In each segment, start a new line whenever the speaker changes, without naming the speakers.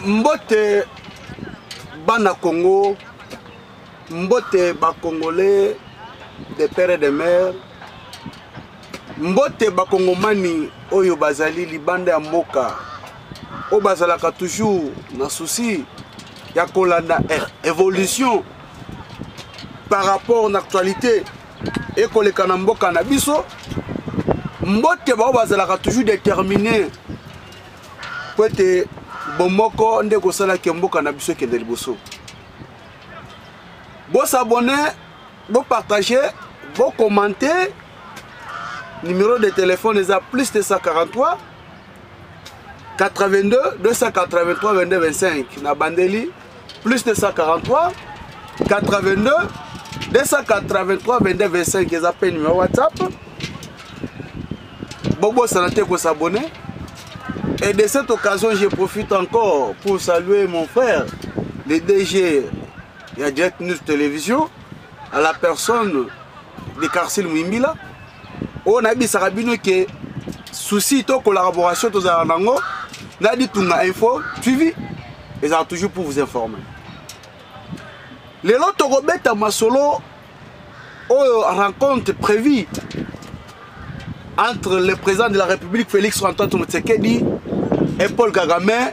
Mbote Bana Congo, Mbote ba Congolais, des pères et des mères, Mbote ba Congomani Oyo Bazali Libanda ya Mboka, O Bazalaka toujours na souci ya kolanda évolution par rapport à l'actualité et koleka na Mboka na biso. Mbote ba Bazalaka toujours déterminé pour être bomoko ndeko sala ke Mboka na biso ke liboso. Bon s'abonner, bon partager, bon commenter. Numéro de téléphone est à plus de 143 82 283 22 25. Na bandeli plus de 143 82 283 22 25. Ils appellent numéro WhatsApp. Bobo Sanate pour s'abonner. Et de cette occasion, je profite encore pour saluer mon frère, le DG de Direct News Télévision, à la personne de Karsil Mwimbila. On a dit que souci de collaboration, tout ça, on a dit tout info, suivi, et ça toujours pour vous informer. Les autres Robert Masolo, rencontre prévue entre le président de la République Félix Antoine Tshisekedi et Paul Kagame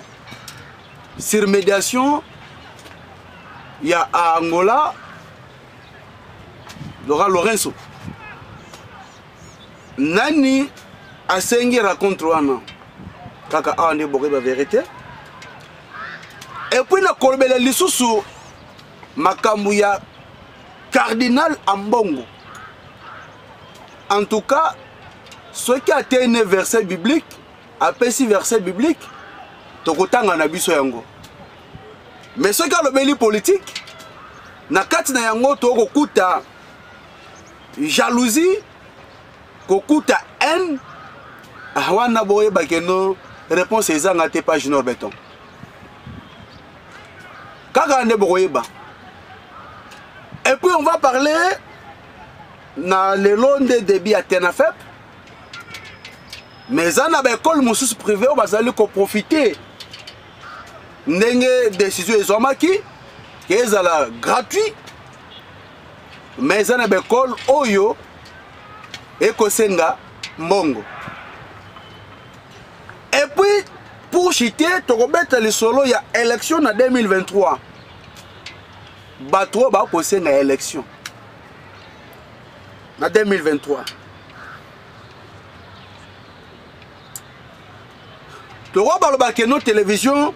sur médiation. Il y a à Angola Laura Lorenzo. Nani Asengi raconte Wana Kaka Ande Boriba vérité. Et puis na kolbele lisusu makambu ya Cardinal Ambongo. En tout cas, ce qui a été un verset biblique, après si verset biblique, tokotanga na biso yango. Mais ce qui a le beli politique, na kati na yango tokokuta jalousie, kokuta haine, awana boye bakeno réponse ezanga te page Nord Béton. Kaka ande boyeba. Et puis on va parler dans le long des débits à Tenafep. Mais on a une école privée où on va profiter de décision qui est gratuit. Mais on a une école Oyo et Kosenga Mbongo. Et puis pour chiter, tu remettes le solo, il y a élection en 2023. Batro va poser une élection en 2023. Le roi Balobakeno télévision,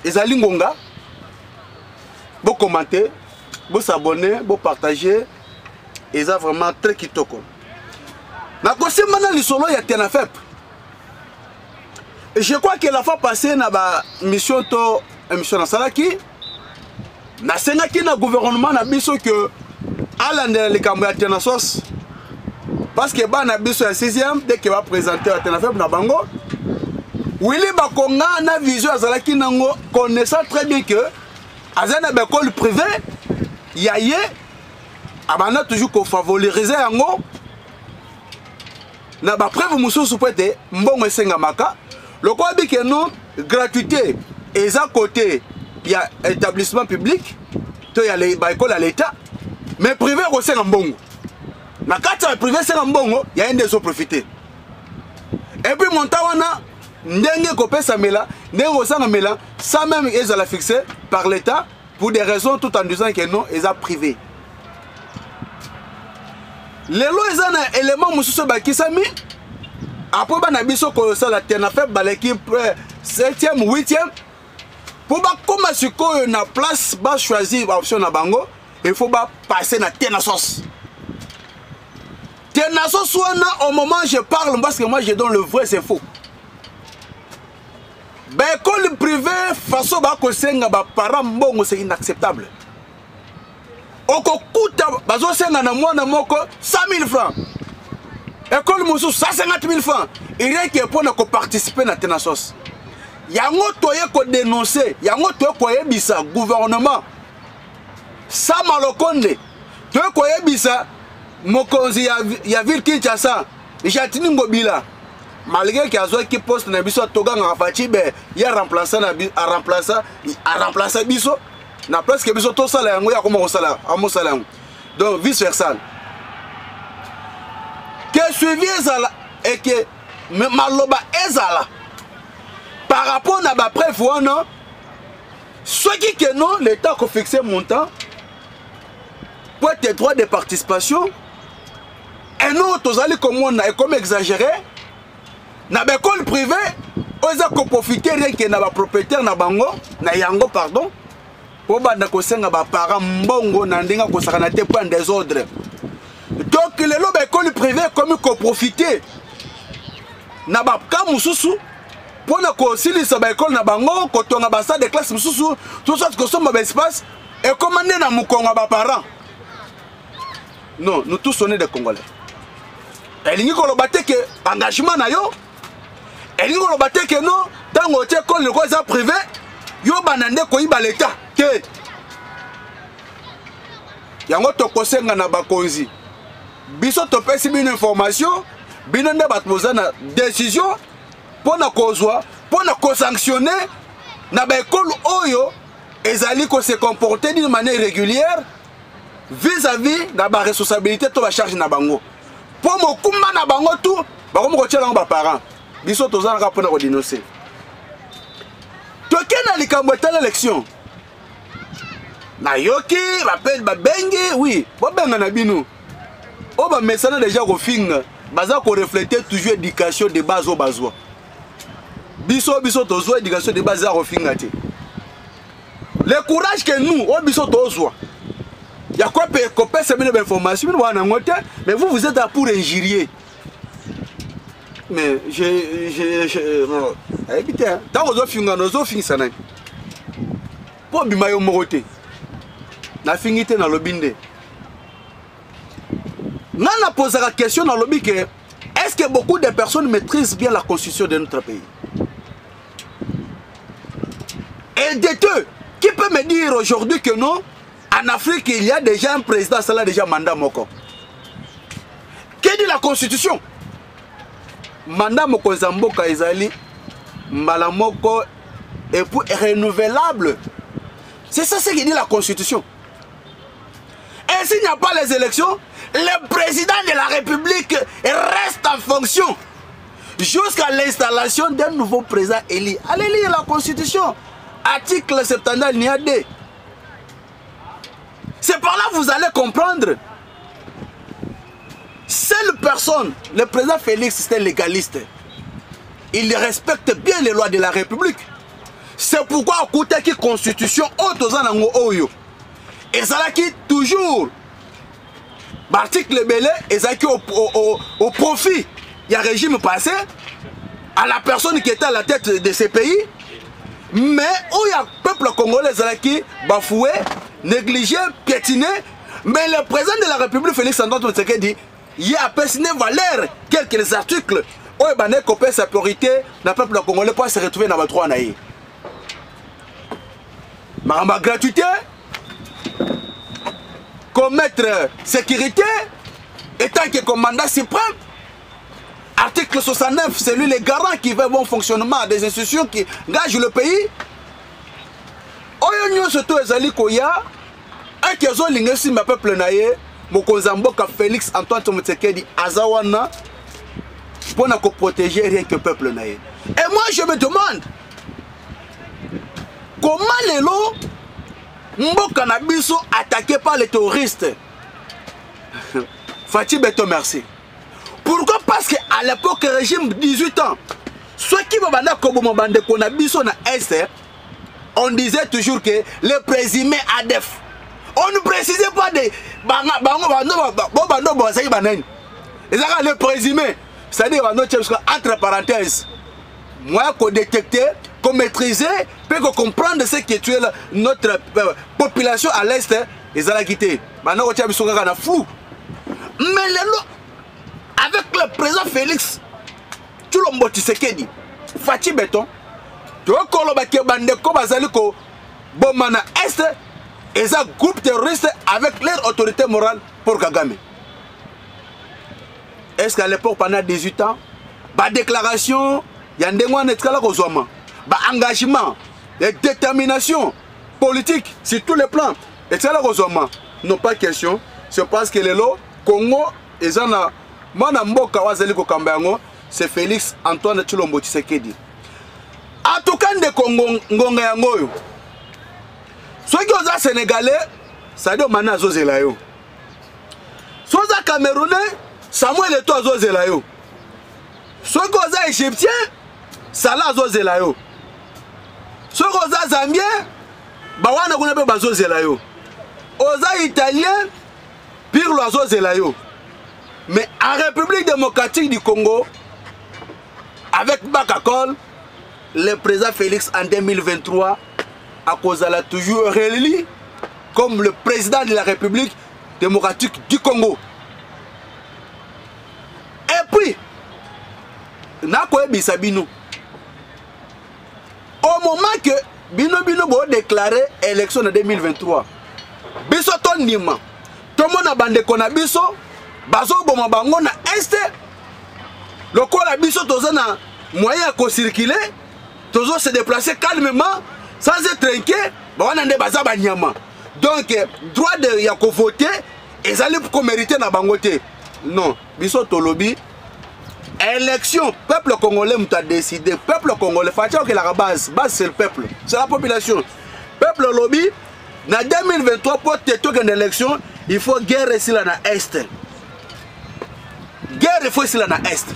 ils allaient ngonga, vous commenter, vous s'abonner, vous partager, ils ont vraiment très kitoko. Na kosi maintenant le solo ya Tenafep. Et je crois que la fois passée na ba mission to émission na salaki, na senaki na gouvernement na biso que alande le kambo ya Tenasos parce que ba na biso ya 6e dès que va présenter à Tenafep na bango. Willy Bakonga na vision azalaki nango connaissant très bien que azana ba école privée yaye abana toujours ko favoriser yango na ba preuve mususu pete mbongo esenga maka loko abi que non gratuité et à côté il y a établissement public to ya les ba école à l'état mais privé ko senga mbongo na kata privé senga mbongo ya ende so profiter et puis montawana ndenge kopesa mela ndenge osanga mela ça même ils ont la fixé par l'état pour des raisons tout en disant que non ils ont privé les lois ils ont un élément mususu bakisami après bana biso ko sala Tenafep ba l'équipe 7e 8e pour ba comme siko na place ba choisir option na bango il faut ba passer na Tenasos wana au moment où je parle parce que moi je donne le vrai c'est faux. Ben école privée façon ba ko senga ba parents mbongo c'est inacceptable. Oko kuta bazo senga na mwana moko 100 000 francs. École musu 150 000 francs. Il y a qui pour ko participer na Tenasos. Yango toye ko dénoncer, yango toye ko yebisa gouvernement. Sa malokonde. Toye ko yebisa mokonzi ya ville Kinshasa, Jatini Ngobila. malgré qu'il y a qui poste na biso toga nga Fachi ben il a remplacé biso na presque biso to sala yango ya koma ko sala amo sala yango donc vice versa que suivi ezala et que maloba ezala par rapport na ba preuve wana ce qui que non l'état ko fixer montant pour tes droits de participation et non tozali comme on a comme exagéré na l'école privée oza ko profiter rien que na ba propriétaire na bango na yango pardon pour banda ko senga ba parents mbongo na ndinga ko sakana te point désordre donc les loba école privée comme ko profiter na ba ka mususu pour na ko silisa ba école na bango ko tonga ba salle de classe mususu tout ça ko somba ba espace et commander na mukonga ba parents non nous tous on est des Congolais elingi ko lobate que engagement na yo elingi ko lobate que non tango te école ko za privé yo banande ko iba l'état ke yango to kosenga na bakonzi biso to pesi une information binande batmoza na décision pour na kozwa pour na ko sanctionner na ba école oyo ezali ko se comporter d'une manière régulière vis-à-vis na ba responsabilité to ba charge na bango pour mo kumba na bango tout ba ko mo ko tshela ba parents biso to zana ka pona ko dénoncer to kena likambo ta l'élection na yoki bapel babengi oui bo benga na bino o ba mesana déjà ko finga baza ko refléter toujours éducation de base au bazwa biso to zo éducation de base ko finga te le courage que nous o biso to zo ya quoi copier ces informations mais vous êtes là pour injurier mais putain tant aux filles ça n'a pas bimayo moroté na fingité na lobinde nana posé la question dans lobby que est-ce que beaucoup de personnes maîtrisent bien la constitution de notre pays et de deux qui peut me dire aujourd'hui que non en Afrique, il y a déjà un président, ça a déjà mandat moko. Qu'est-ce dit la constitution? Mandat moko zamboka ezali malamoko et pour renouvelable. C'est ça ce qui dit la constitution. Et s'il n'y a pas les élections, le président de la République reste en fonction jusqu'à l'installation d'un nouveau président élu. Allez lire la constitution. Article 70 alinéa 2. C'est par là que vous allez comprendre. Seule personne, le président Félix, c'était légaliste. Il respecte bien les lois de la République. C'est pourquoi à côté de la constitution, et ça qui toujours, l'article belé, et ça qui au profit, il y a un régime passé, à la personne qui était à la tête de ces pays, mais où il y a un peuple congolais qui bafoué, négligé, piétiné, mais le président de la République, Félix Antoine Tshisekedi, dit il y a personne valeur quelques articles où il y a copié sa priorité dans le peuple congolais pour se retrouver dans le droit. Ma gratuité, commettre sécurité, étant que commandant suprême, article 69, c'est lui le garant qui veut bon fonctionnement des institutions qui engagent le pays. Oyo surtout ezali koya akezo lingesi ma peuple naye mokonzamboka Félix Antoine Tshisekedi azawana pour na ko protéger rien que peuple naye. Et moi je me demande comment lelo mboka na biso attaqué par les terroristes. Fachi Beto merci. Pourquoi? Parce que à l'époque régime 18 ans ceux qui vont banda ko bande ko na biso na est. On disait toujours que le présumé ADF. On ne précisait pas de le présumé. C'est-à-dire entre parenthèses. Moi, qu'on détecter, qu'on maîtriser, puis qu'on comprenne ce qui est notre population à l'est, ils ont quitté. Maintenant, on est flou. Mais avec le président Félix, tout le monde sait qu'il dit Fachi Béton. Tu vois que bandeko bazali ko bomana est et ça groupe terroriste avec leur autorité morale pour Kagame. Est-ce qu'à l'époque pendant 18 ans ba déclaration ya ndengwa netkala kozwama ba engagement et détermination politique sur tous les plans et ça la kozwama non pas question c'est parce que lelo Congo ezana mwana mboka wazali ko kambango c'est Félix Antoine Tshilombo Tshisekedi atukande Congo ngonga yango yo soki oza sénégalais ça dit mana azozela yo soza camerounais Samuel Eto'o azozela yo soki oza égyptien Salah azozela yo soki oza zambien bawana kuna pe bazozela yo oza italien Pirlo azozela yo mais en République démocratique du Congo avec Bakakol le président Félix en 2023 a causé toujours réélu comme le président de la République démocratique du Congo. Et puis, Bino, au moment que Bino a déclaré élection en 2023, Biso ton Nima, tout le monde a bandé qu'on a Biso, Bazo Bomabango na Est, le corps a Biso, tous un moyen de circuler, tous se déplacer calmement, sans être inquiet, on a des bazar banyama. Donc, droit de yako voter, et ça pour mériter na bangote. Non, Biso Tolobi, élection, peuple congolais m'a décidé, peuple congolais, que la base c'est le peuple, c'est la population. Peuple lobby, en 2023, pour te une élection, il faut guerre ici là dans l'Est. Guerre il faut ici là dans l'Est.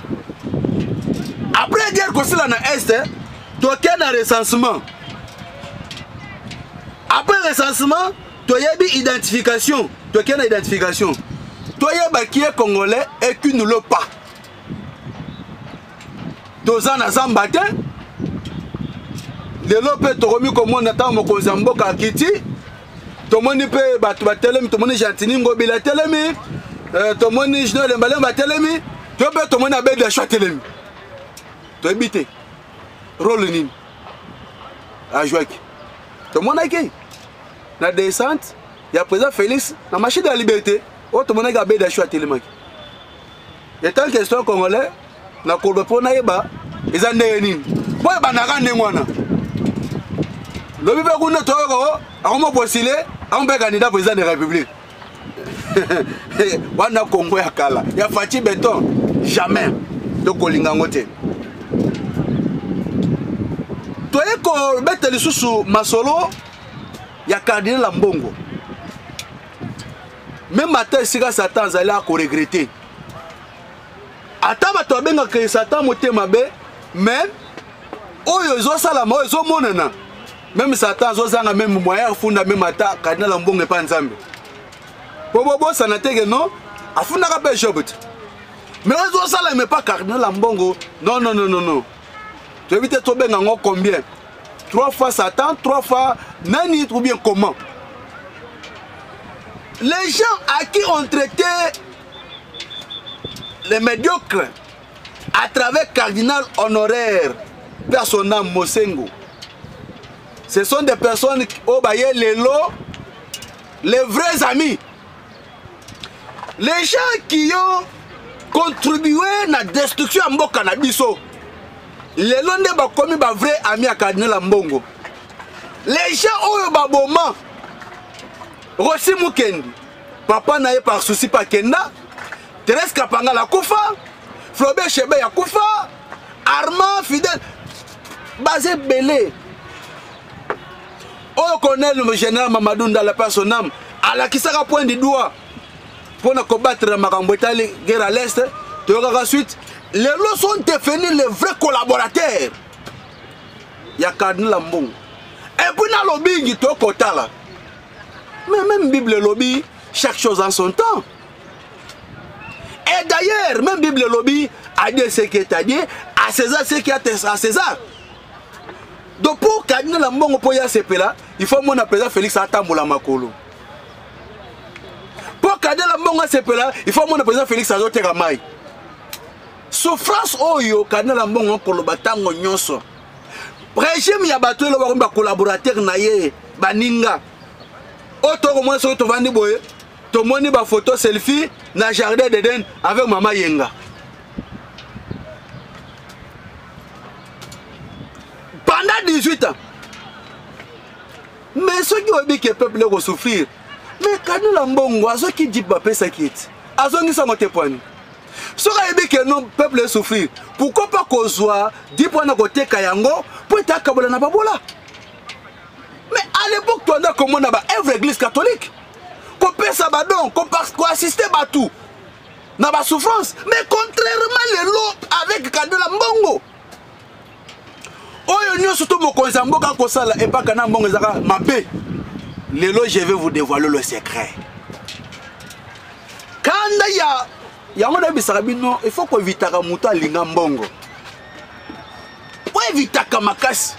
Après guerre ici là dans l'Est, tu as un recensement. Après recensement, tu as une identification. Tu as une identification. Tu as qui est congolais et qui ne l'est pas. Tu as un Zambatin. Le lopé tu remis comme on attend mon Kozambo Kakiti. Tout le monde peut battre tout le monde gentini ngobila telemi. Tout le monde je ne l'emballe ba telemi. Tu peux tout le monde abeille de choix telemi. Tu es bité. Rôle nin. À jouer. Tout le monde a qui? La descente, il y a président Félix, la machine de la liberté. Oh, tout le monde a abeille de choix telemi. Et tant que question congolais, la courbe pour naïba, ils en dénient. Moi, je ne sais pas. Le bébé qu'on a trouvé, on m'a postulé, on peut candidat président de la République. On a Congo à Kala. Il y a Fatih Béton. Jamais. De Kolingangote. Toi, quand tu es sous Masolo, il y a Cardinal Lambongo. Même matin, si Satan est là, on regretter. Attends, tu as bien que Satan est mabé, mais oh, ils ont ça là, ils ont mon nana. Même Satan, ils ont même moyen de fonder même matin, Cardinal Lambongo n'est pas ensemble. Bobo, ça n'a pas non, à fond n'a pas job. Mais ils ont ça là, mais pas Cardinal Lambongo. Non, non, non, non, non. Tu as vu trop bien en combien? 3 fois Satan, 3 fois Nani, ou bien comment? Les gens à qui on traitait les médiocres à travers cardinal honoraire, personnel Mosengo, ce sont des personnes qui ont baillé les lots, les vrais amis. Les gens qui ont contribué à la destruction de Mboka na biso. Les lots ne sont commis des vrais amis à cardinal Mbongo. Les gens ont eu un moment. Rossi Mukendi, papa n'a eu par souci pas Kenda. Thérèse Kapanga la Koufa, Flaubert Chebe ya Koufa, Armand Fidèle, Basé Belé. On connaît le général Mamadou dans la personne à la qui sera point du doigt pour ne combattre la Marambotali, guerre à l'Est. Tu auras ensuite, les lots sont définis les vrais collaborateurs. Il y a Cardinal Lambongo. Et puis dans le lobby, il y a un là. Mais même Bible lobby, chaque chose en son temps. Et d'ailleurs, même Bible lobby a dit ce qui est à dire, à César ce qui est à César. Donc pour Cardinal Lambongo pour y aller là, il faut mon président Félix Atamboula Makolo. Pour Cardinal Lambongo à là, il faut mon président Félix Azote Ramay. Souffrance oyo Cardinal Lambongo pour le batango nyonso. Régime ya bato le ba collaborateur na ye baninga. Auto moins sur to vandi boye. To moni ba photo selfie na jardin d'Eden avec maman Yenga. à 18 ans. Mais ceux qui ont dit que le peuple va souffrir, mais quand nous l'ambongo, ceux qui disent pas ça quitte, à ceux qui sont montés point. Ceux qui ont dit que le peuple va souffrir, pourquoi pas qu'on soit 10 points de côté Kayango pour être à Kabola Nababola? Mais à l'époque, tu as comme on a une église catholique, qu'on peut s'abandonner, qu'on assiste à tout, dans la souffrance. Mais contrairement les lots avec Kadela Mbongo, Oyo surtout mon konzambo quand ça et pas kana mbongo zaka mabé. Les lots, je vais vous dévoiler le secret. Quand il y a un bisarabino, il faut qu'on évite à muta linga mbongo. Pour éviter à makas.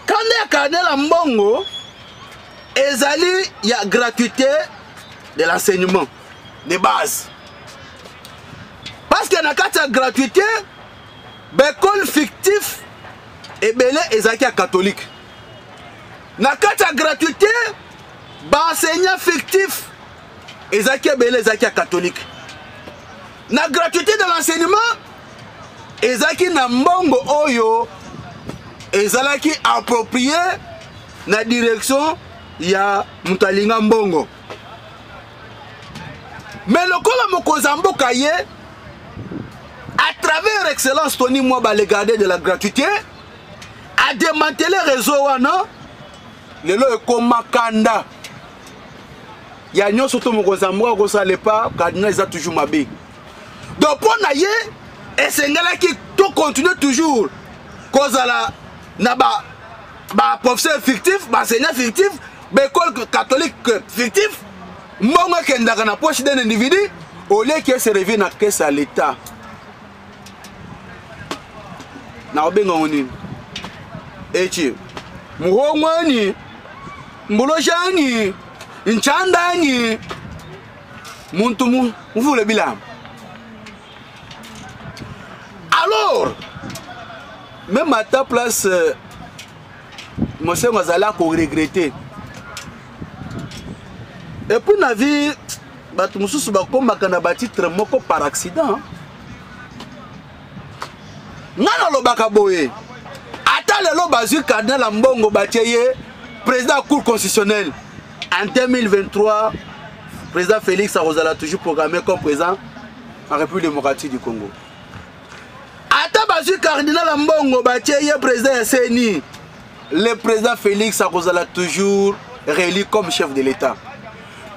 Quand il y a Kadela Mbongo, il y a gratuité de l'enseignement de base. Parce qu'il y a une gratuité, l'école fictif et belé ezaki catholique. Na kata gratuité, enseignant fictif ezaki belé ezaki catholique. Na gratuité de l'enseignement ezaki na mbongo oyo ezalaki approprié na direction ya mutalinga mbongo. Mais le kola mokozambo kaye à travers excellence Tony Mwaba les garder de la gratuité a démantelé le réseau wana lelo ekoma kanda ya nyonso to mokozambo ko sale pas kadina ils a toujours mabé. Donc pour naye esengala ki to continuer toujours cause la na ba professeur fictif, ba enseignant fictif, ba école catholique fictif, mbongo kendaka na poche d'un individu au lieu que se revient na caisse à l'état. Na obenga onini echi muhongwani mbulojani nchandani muntu muvule bilam. Alors même à ta place monsieur Mazala qu'on regrettait. Et puis na vie batu mususu bakomaka na batitre moko par accident. Nana lobaka boye. Ata lelo bazui Cardinal Mbongo Batieye, président de la Cour constitutionnelle. En 2023, président Félix Arozala toujours programmé comme président en République démocratique du Congo. Ata bazui Cardinal Mbongo Batieye, président de CNI. Le président Félix Arozala toujours réélu comme chef de l'État.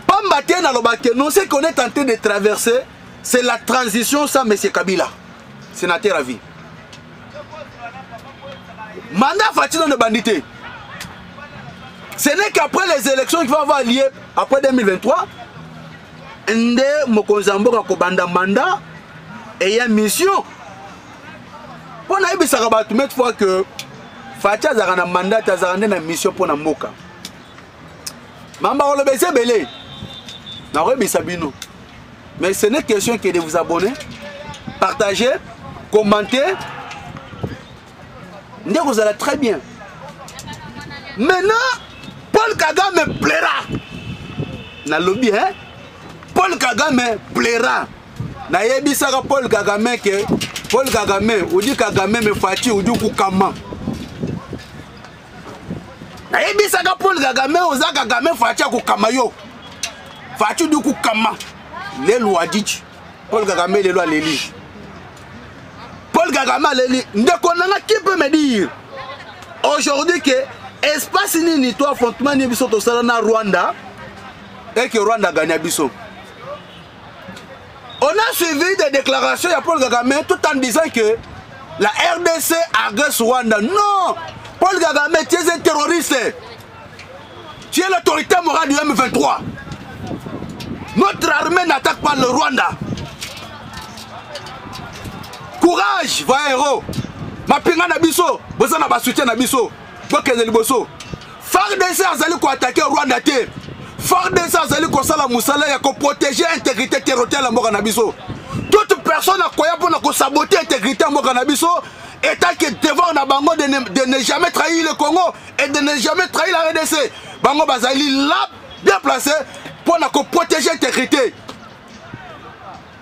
Pambaté na lobake, non, ce qu'on est en train de traverser, c'est la transition sans M. Kabila, sénateur à vie. Mandat fatiguant de bandité. Ce n'est qu'après les élections qui vont avoir lieu après 2023, Nde Mokonzambo Kakobanda mandat et une mission. Pour naïbi Sarabatu, mettre fois que Fatia Zarana mandat Tazarane na mission pour Namboka. Mamba on le baisse belé. Na rebi Sabino. Mais ce n'est question que de vous abonner, partager, commenter. Vous allez très bien. Maintenant, Paul Kagame plaira. Na lobby, hein? Paul Kagame plaira. Na yebisaka Paul Kagame que Paul Kagame, ou dit Kagame me fati ou dit Koukama. Na yebisaka Paul Kagame, oza Kagame fati Koukama yo. Fati du Koukama. Les lois dit. Paul Kagame les lois les lit. Paul Kagame Leli, qui peut me dire aujourd'hui que espace ni toi affrontement ni biso to sala na Rwanda et que Rwanda gagne biso. On a suivi des déclarations de Paul Kagame tout en disant que la RDC agresse Rwanda. Non, Paul Kagame, tu es un terroriste. Tu es l'autorité morale du M23. Notre armée n'attaque pas le Rwanda. Courage, va héros. Ma pinga na biso, boza na ba soutien na biso. Bokeze liboso. FARDC azali ko attaquer Rwanda te. FARDC azali ko sala musala ya ko protéger intégrité territoriale ya mboka na biso. Toute personne akoya pona ko saboter intégrité ya mboka na biso état que devant na bango de ne jamais trahir le Congo et de ne jamais trahir la RDC. Bango bazali là bien placé pona ko protéger intégrité.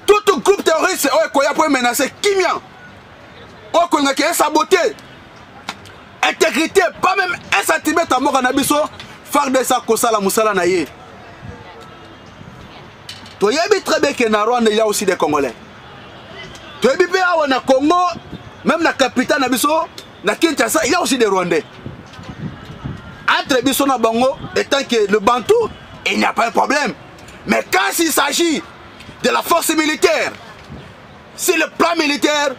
Tout groupe terroriste pour menacer Kimia. On connaît qui est saboté. Intégrité, pas même un centimètre à mort en abisso, FARDC a kosala musala na ye. Tu sais très bien que na Rwanda il y a aussi des Congolais. Tu sais bien que na Congo, même la capitale na biso, na Kinshasa, il y a aussi des Rwandais. Entre biso na bango, étant que le Bantou, il n'y a pas de problème. Mais quand il s'agit de la force militaire, si le plan militaire,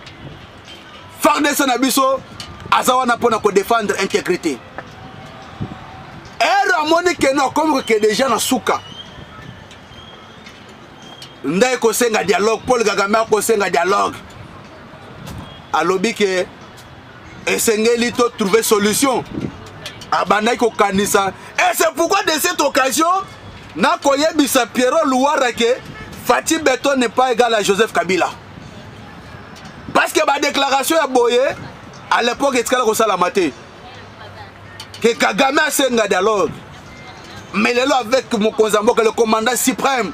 FARDC na biso, azawana pona ko défendre l'intégrité. Et ramoni que non, comme que des gens na souka. Ndai ko senga dialogue, Paul Kagame ko senga dialogue. Alobi que esengeli to trouver solution. Abandai ko kanisa. Et c'est pourquoi de cette occasion, na koyebisa Pierrot Louara que Fatih Beton n'est pas égal à Joseph Kabila. Parce que ma déclaration a boyé, à l'époque, il y a que Kagame a senga dialogue. Mais il est là avec mon Kozambo, le commandant suprême,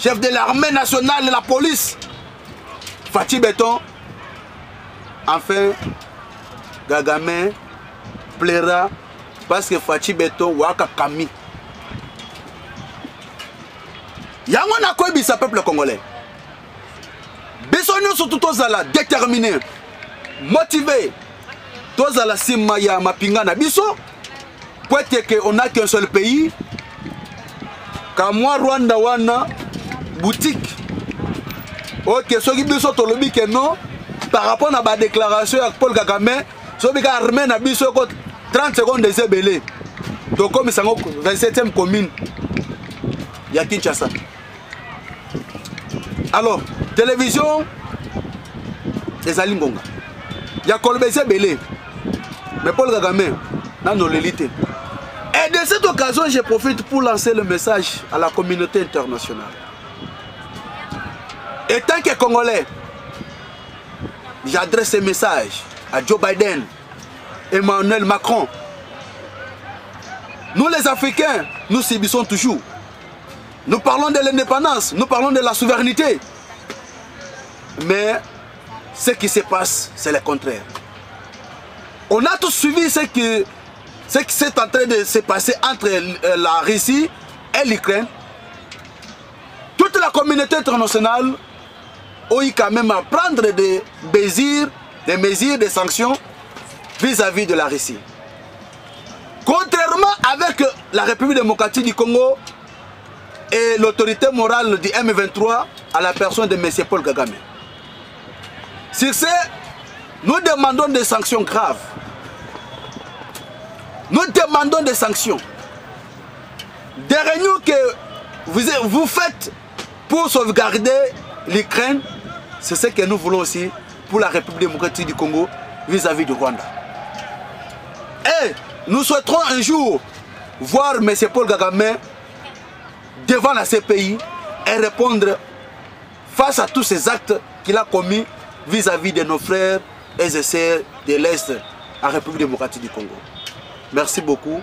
chef de l'armée nationale et la police, Fatih Beton. Enfin, Kagame plaira parce que Fatih Beton waka kami. Yango na koy bisa peuple congolais. Besonyo surtout tozala déterminé, motivé. Tozala sima ya mapinga na biso. Pour être que on a qu'un seul pays. Comme moi Rwanda wana boutique. Ok, ce qui biso tolobi que non par rapport à ma déclaration avec Paul Kagame, so bika armée na biso 30 secondes de zebelé. Donc comme ça 27e commune. Ya Kinshasa. Alors, télévision des Alingonga. Il y a Kolbese Belé. Mais Paul Kagame, dans nos l'élites. Et de cette occasion, je profite pour lancer le message à la communauté internationale. Et tant que Congolais, j'adresse ce message à Joe Biden, Emmanuel Macron. Nous les Africains, nous subissons toujours. Nous parlons de l'indépendance, nous parlons de la souveraineté. Mais ce qui se passe, c'est le contraire. On a tous suivi ce qui s'est en train de se passer entre la Russie et l'Ukraine. Toute la communauté internationale a eu quand même à prendre des mesures, des sanctions vis-à-vis de la Russie. Contrairement avec la République démocratique du Congo et l'autorité morale du M23 à la personne de M. Paul Kagame. Sur ce, nous demandons des sanctions graves. Nous demandons des sanctions. Des réunions que vous faites pour sauvegarder l'Ukraine, c'est ce que nous voulons aussi pour la République démocratique du Congo vis-à-vis du Rwanda. Et nous souhaiterons un jour voir M. Paul Kagame devant la CPI et répondre face à tous ces actes qu'il a commis vis-à-vis de nos frères et sœurs de l'Est à la République démocratique du Congo. Merci beaucoup.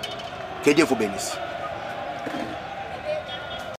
Que Dieu vous bénisse.